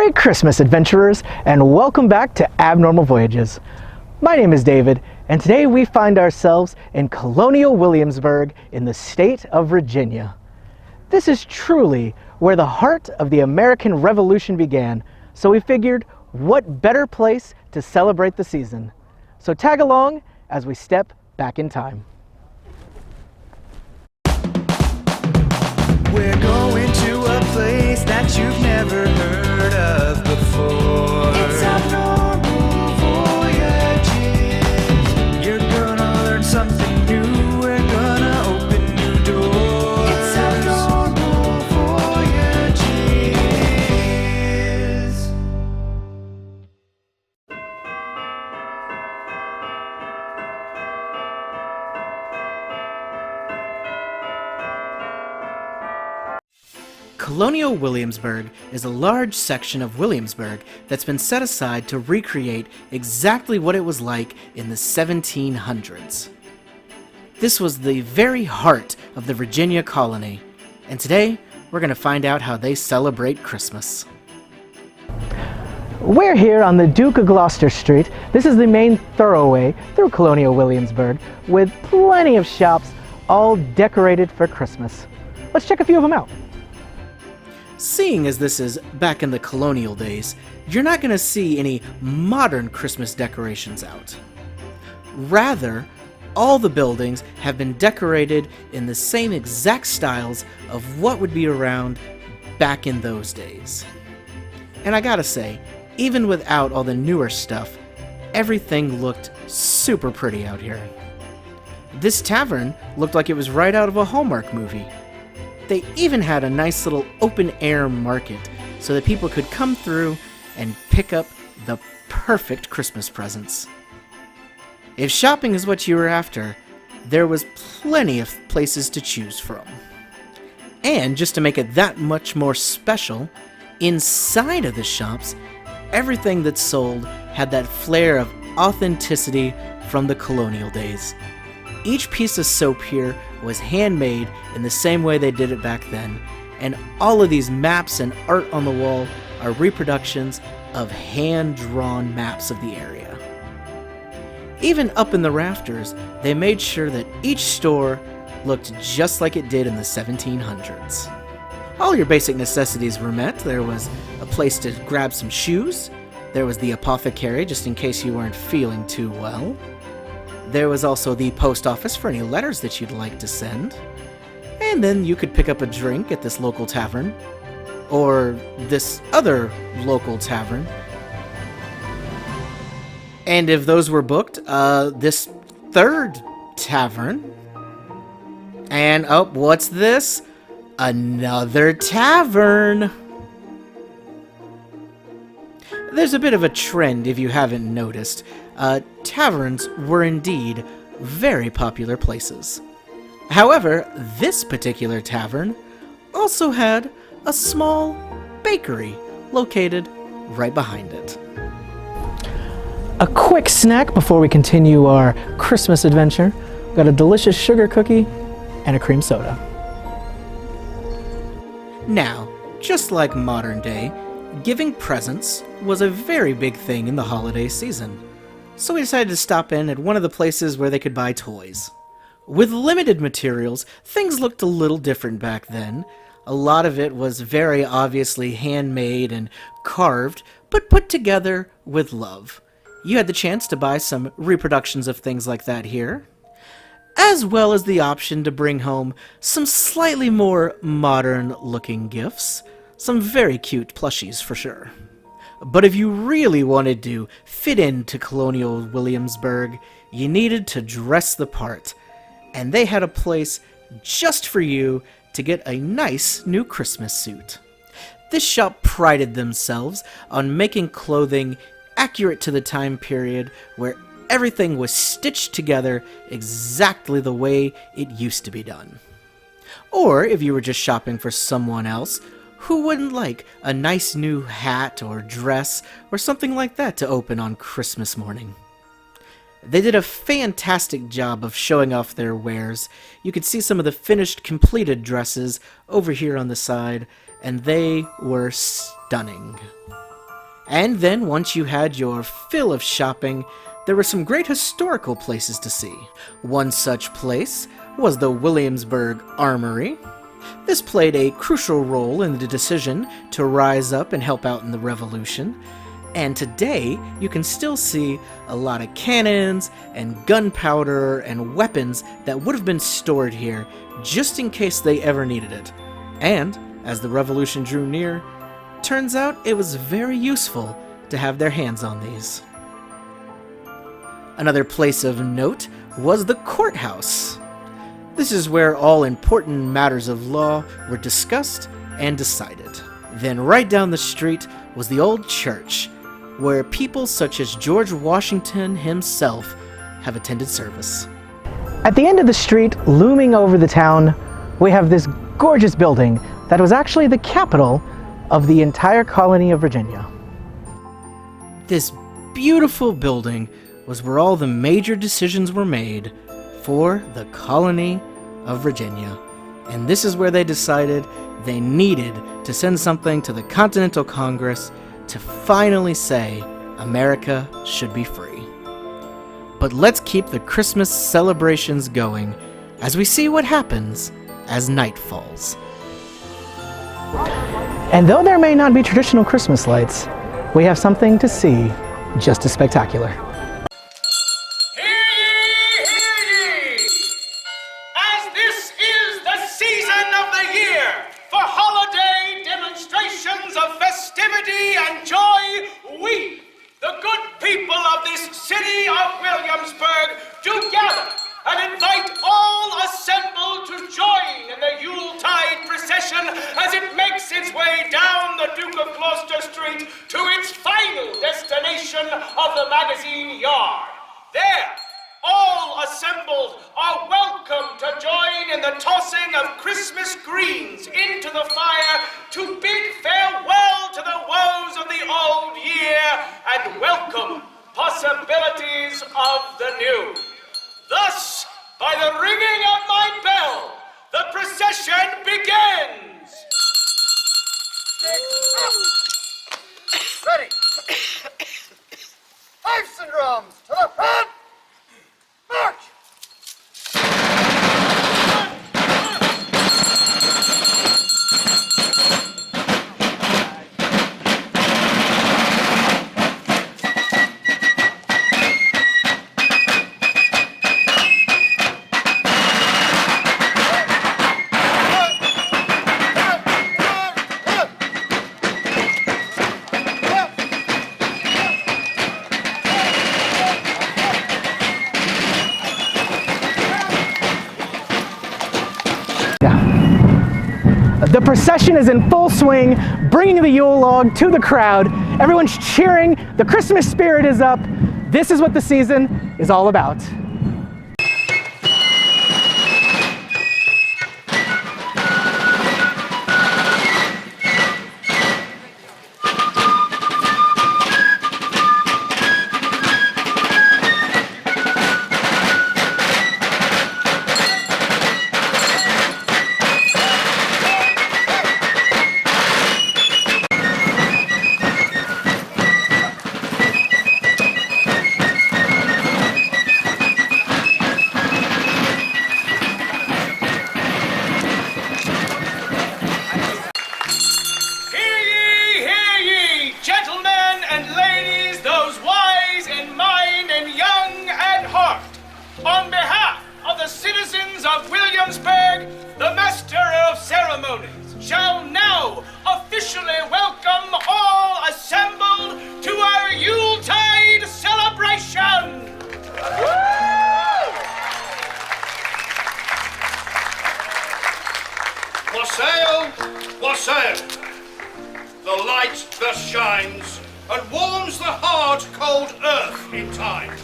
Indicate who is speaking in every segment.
Speaker 1: Merry Christmas, adventurers, and welcome back to Abnormal Voyages. My name is David, and today we find ourselves in Colonial Williamsburg in the state of Virginia. This is truly where the heart of the American Revolution began, so we figured, what better place to celebrate the season? So tag along as we step back in time.
Speaker 2: We're going to a place that you've never heard of before. It's Abnormal Voyages. You're gonna learn something new. We're gonna open new doors. It's Abnormal Voyages.
Speaker 3: Colonial Williamsburg is a large section of Williamsburg that's been set aside to recreate exactly what it was like in the 1700s. This was the very heart of the Virginia colony, and today we're going to find out how they celebrate Christmas.
Speaker 1: We're here on the Duke of Gloucester Street. This is the main thoroughway through Colonial Williamsburg, with plenty of shops all decorated for Christmas. Let's check a few of them out.
Speaker 3: Seeing as this is back in the colonial days, you're not going to see any modern Christmas decorations out. Rather, all the buildings have been decorated in the same exact styles of what would be around back in those days. And I gotta say, even without all the newer stuff, everything looked super pretty out here. This tavern looked like it was right out of a Hallmark movie. They even had a nice little open-air market so that people could come through and pick up the perfect Christmas presents. If shopping is what you were after, there was plenty of places to choose from. And just to make it that much more special, inside of the shops, everything that sold had that flair of authenticity from the colonial days. Each piece of soap here was handmade in the same way they did it back then, and all of these maps and art on the wall are reproductions of hand-drawn maps of the area. Even up in the rafters, they made sure that each store looked just like it did in the 1700s. All your basic necessities were met. There was a place to grab some shoes, there was the apothecary just in case you weren't feeling too well. There was also the post office for any letters that you'd like to send. And then you could pick up a drink at this local tavern, or this other local tavern. And if those were booked, this third tavern. And, oh, what's this? Another tavern! There's a bit of a trend if you haven't noticed. Taverns were indeed very popular places. However, this particular tavern also had a small bakery located right behind it.
Speaker 1: A quick snack before we continue our Christmas adventure. We've got a delicious sugar cookie and a cream soda.
Speaker 3: Now, just like modern day, giving presents was a very big thing in the holiday season. So we decided to stop in at one of the places where they could buy toys. With limited materials, things looked a little different back then. A lot of it was very obviously handmade and carved, but put together with love. You had the chance to buy some reproductions of things like that here, as well as the option to bring home some slightly more modern-looking gifts. Some very cute plushies for sure. But if you really wanted to fit into Colonial Williamsburg, you needed to dress the part. And they had a place just for you to get a nice new Christmas suit. This shop prided themselves on making clothing accurate to the time period where everything was stitched together exactly the way it used to be done. Or if you were just shopping for someone else, who wouldn't like a nice new hat or dress or something like that to open on Christmas morning? They did a fantastic job of showing off their wares. You could see some of the finished, completed dresses over here on the side, and they were stunning. And then once you had your fill of shopping, there were some great historical places to see. One such place was the Williamsburg Armory. This played a crucial role in the decision to rise up and help out in the Revolution. And today, you can still see a lot of cannons and gunpowder and weapons that would have been stored here just in case they ever needed it. And, as the Revolution drew near, turns out it was very useful to have their hands on these. Another place of note was the Courthouse. This is where all important matters of law were discussed and decided. Then right down the street was the old church, where people such as George Washington himself have attended service.
Speaker 1: At the end of the street, looming over the town, we have this gorgeous building that was actually the capital of the entire colony of Virginia.
Speaker 3: This beautiful building was where all the major decisions were made for the colony of Virginia. And this is where they decided they needed to send something to the Continental Congress to finally say America should be free. But let's keep the Christmas celebrations going as we see what happens as night falls.
Speaker 1: And though there may not be traditional Christmas lights, we have something to see just as spectacular.
Speaker 4: Hear ye, hear ye! As this is the season of the year for holiday demonstrations of festivity and joy, we, the good people of this city of Williamsburg, do gather and invite all assembled to join in the Yuletide procession as it makes its way down the Duke of Gloucester Street to its final destination of the magazine yard. There, all assembled are welcome to join in the tossing of Christmas greens into the fire to bid farewell to the woes of the old year and welcome possibilities of the new. Thus, by the ringing of my bell, the procession begins.
Speaker 5: Ready. Pipes and drums to the front. March.
Speaker 1: The procession is in full swing, bringing the Yule log to the crowd. Everyone's cheering, the Christmas spirit is up. This is what the season is all about.
Speaker 4: On behalf of the citizens of Williamsburg, the Master of Ceremonies shall now officially welcome all assembled to our Yuletide celebration.
Speaker 6: Wassail, wassail. The light that shines and warms the hard, cold earth in time.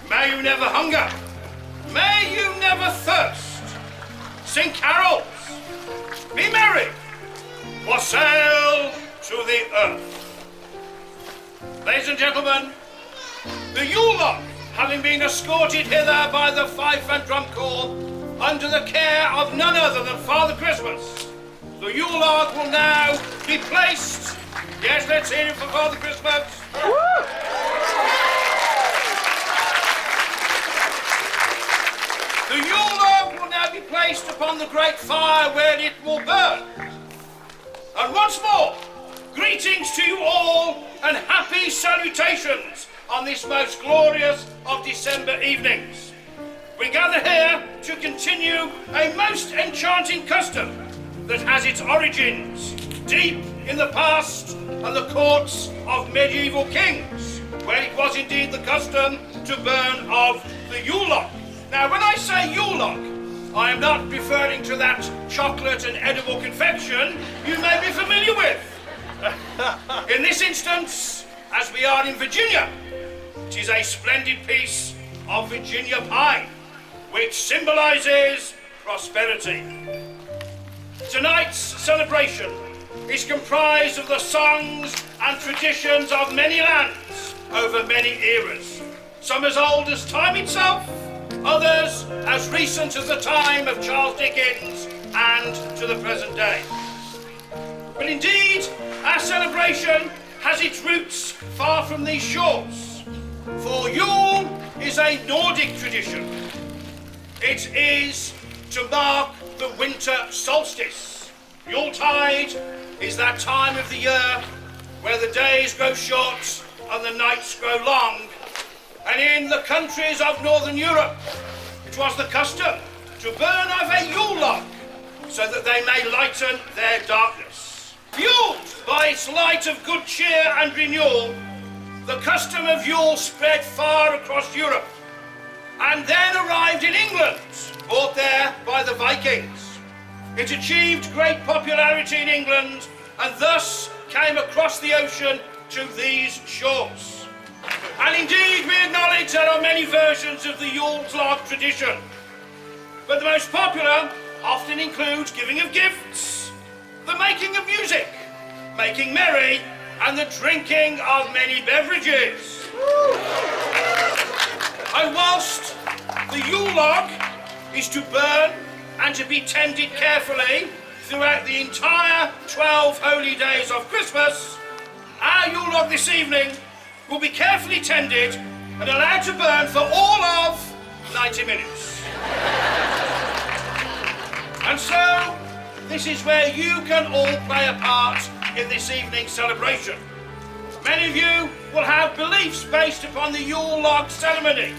Speaker 6: May you never hunger. May you never thirst. Sing carols. Be merry. Wassail to the earth. Ladies and gentlemen, the Yule log, having been escorted hither by the fife and drum corps, under the care of none other than Father Christmas, the Yule log will now be placed Yes, let's hear it for Father Christmas. The Yule log will now be placed upon the great fire where it will burn. And once more, greetings to you all and happy salutations on this most glorious of December evenings. We gather here to continue a most enchanting custom that has its origins deep in the past and the courts of medieval kings, where it was indeed the custom to burn of the Yule log. Now, when I say Yule log, I am not referring to that chocolate and edible confection you may be familiar with. In this instance, as we are in Virginia, it is a splendid piece of Virginia pine, which symbolizes prosperity. Tonight's celebration is comprised of the songs and traditions of many lands over many eras, some as old as time itself, others as recent as the time of Charles Dickens and to the present day. But indeed, our celebration has its roots far from these shores, for Yule is a Nordic tradition. It is to mark the Winter Solstice. Yuletide is that time of the year where the days grow short and the nights grow long. And in the countries of Northern Europe, it was the custom to burn of a Yule log so that they may lighten their darkness. Fueled by its light of good cheer and renewal, the custom of Yule spread far across Europe and then arrived in England, brought there by the Vikings. It achieved great popularity in England and thus came across the ocean to these shores. And indeed, we acknowledge there are many versions of the Yule log tradition, but the most popular often includes giving of gifts, the making of music, making merry, and the drinking of many beverages. And whilst the Yule log is to burn and to be tended carefully throughout the entire 12 holy days of Christmas, our Yule log this evening will be carefully tended and allowed to burn for all of 90 minutes. And so, this is where you can all play a part in this evening's celebration. Many of you will have beliefs based upon the Yule log ceremony,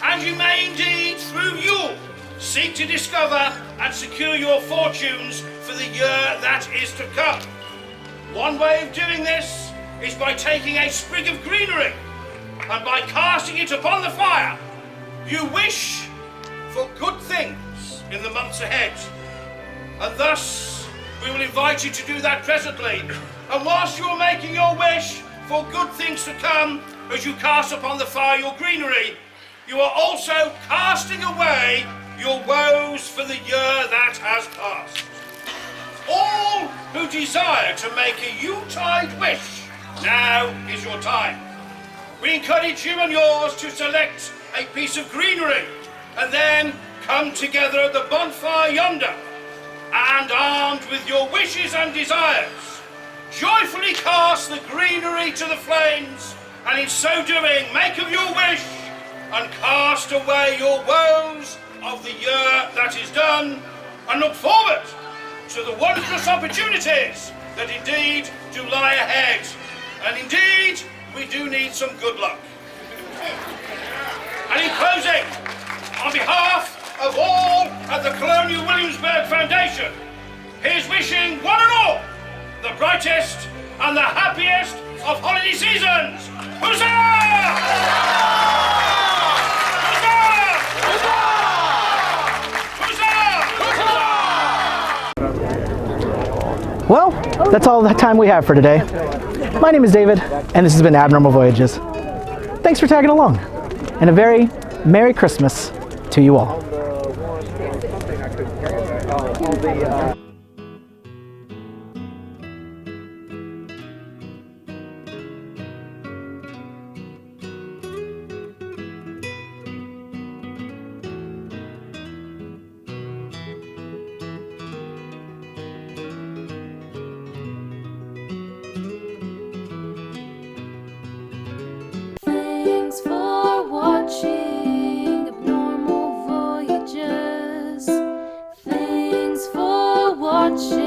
Speaker 6: and you may indeed, through Yule, seek to discover and secure your fortunes for the year that is to come. One way of doing this is by taking a sprig of greenery and by casting it upon the fire, you wish for good things in the months ahead. And thus, we will invite you to do that presently. And whilst you are making your wish for good things to come, as you cast upon the fire your greenery, you are also casting away your woes for the year that has passed. All who desire to make a Yuletide wish, now is your time. We encourage you and yours to select a piece of greenery and then come together at the bonfire yonder and, armed with your wishes and desires, joyfully cast the greenery to the flames, and in so doing make of your wish and cast away your woes of the year that is done, and look forward to the wondrous opportunities that indeed do lie ahead. And indeed, we do need some good luck. And in closing, on behalf of all at the Colonial Williamsburg Foundation, here's wishing one and all the brightest and the happiest of holiday seasons. Huzzah! Huzzah! Huzzah!
Speaker 1: Well, that's all the time we have for today. My name is David, and this has been Abnormal Voyages. Thanks for tagging along, and a very Merry Christmas to you all.
Speaker 7: watching.